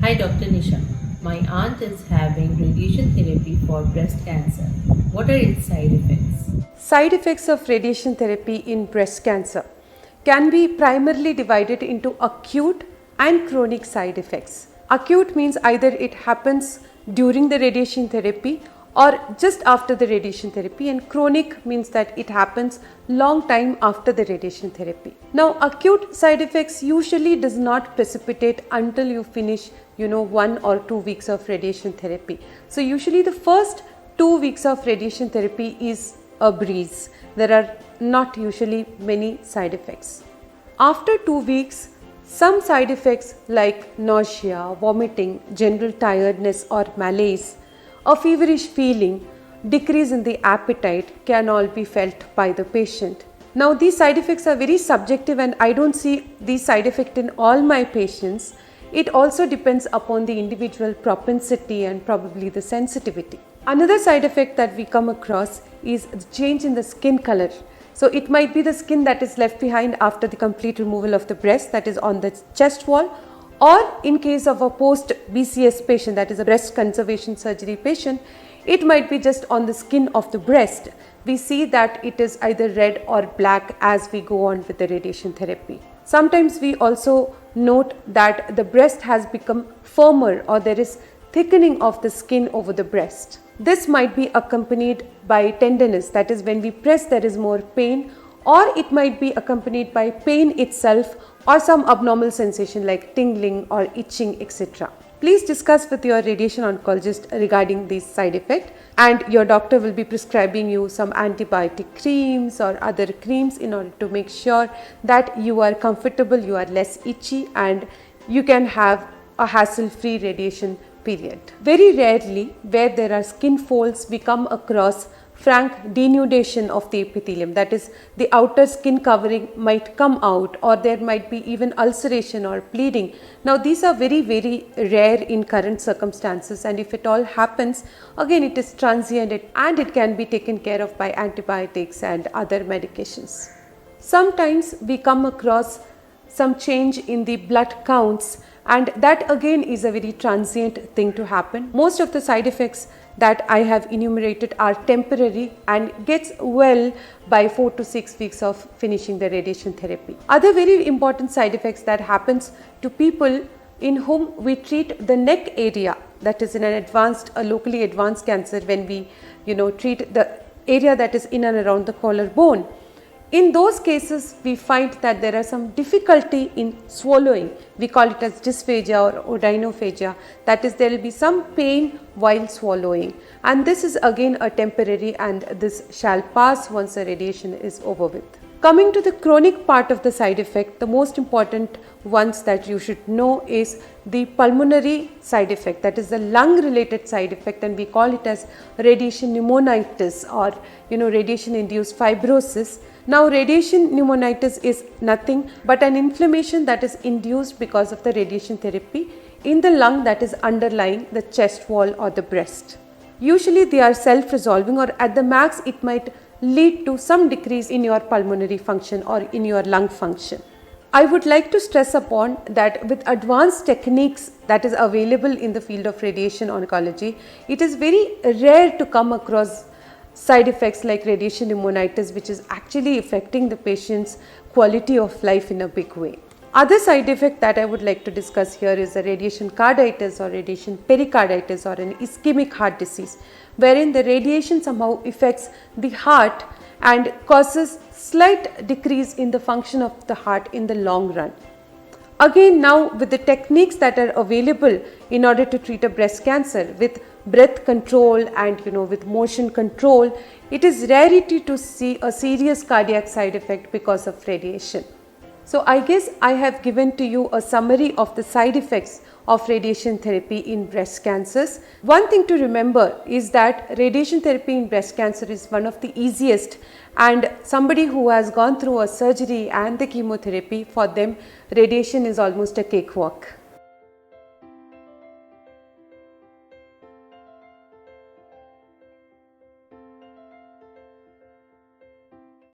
Hi, Dr. Nisha. My aunt is having radiation therapy for breast cancer. What are its side effects? Side effects of radiation therapy in breast cancer can be primarily divided into acute and chronic side effects. Acute means either it happens during the radiation therapy or just after the radiation therapy, and chronic means that it happens long time after the radiation therapy. Now acute side effects usually does not precipitate until you finish 1 or 2 weeks of radiation therapy. So usually the first 2 weeks of radiation therapy is a breeze. There are not usually many side effects. After 2 weeks, some side effects like nausea, vomiting, general tiredness or malaise, a feverish feeling, decrease in the appetite can all be felt by the patient. Now these side effects are very subjective and I don't see these side effects in all my patients. It also depends upon the individual propensity and probably the sensitivity. Another side effect that we come across is the change in the skin color. So it might be the skin that is left behind after the complete removal of the breast, that is on the chest wall, or in case of a post BCS patient, that is a breast conservation surgery patient, it might be just on the skin of the breast. We see that it is either red or black as we go on with the radiation therapy. Sometimes we also note that the breast has become firmer or there is thickening of the skin over the breast. This might be accompanied by tenderness, that is when we press there is more pain, or it might be accompanied by pain itself or some abnormal sensation like tingling or itching, etc. Please discuss with your radiation oncologist regarding these side effects, and your doctor will be prescribing you some antibiotic creams or other creams in order to make sure that you are comfortable, you are less itchy, and you can have a hassle-free radiation period. Very rarely, where there are skin folds, we come across frank denudation of the epithelium, that is the outer skin covering might come out, or there might be even ulceration or bleeding. Now these are very rare in current circumstances, and if it all happens, again it is transient and it can be taken care of by antibiotics and other medications. Sometimes we come across some change in the blood counts, and that again is a very transient thing to happen. Most of the side effects that I have enumerated are temporary and gets well by 4 to 6 weeks of finishing the radiation therapy. Other very important side effects that happens to people in whom we treat the neck area, that is in a locally advanced cancer, when we treat the area that is in and around the collarbone. In those cases, we find that there are some difficulty in swallowing. We call it as dysphagia or rhinophagia. That is, there will be some pain while swallowing. And this is again a temporary, and this shall pass once the radiation is over with. Coming to the chronic part of the side effect, the most important ones that you should know is the pulmonary side effect, that is the lung related side effect, and we call it as radiation pneumonitis or radiation induced fibrosis. Now radiation pneumonitis is nothing but an inflammation that is induced because of the radiation therapy in the lung that is underlying the chest wall or the breast. Usually they are self-resolving, or at the max it might lead to some decrease in your pulmonary function or in your lung function. I would like to stress upon that with advanced techniques that is available in the field of radiation oncology, it is very rare to come across side effects like radiation pneumonitis, which is actually affecting the patient's quality of life in a big way. Other side effect that I would like to discuss here is the radiation carditis or radiation pericarditis, or an ischemic heart disease, wherein the radiation somehow affects the heart and causes slight decrease in the function of the heart in the long run. Again, now with the techniques that are available in order to treat a breast cancer with breath control and with motion control, it is rarity to see a serious cardiac side effect because of radiation. So I guess I have given to you a summary of the side effects of radiation therapy in breast cancers. One thing to remember is that radiation therapy in breast cancer is one of the easiest, and somebody who has gone through a surgery and the chemotherapy, for them radiation is almost a cakewalk.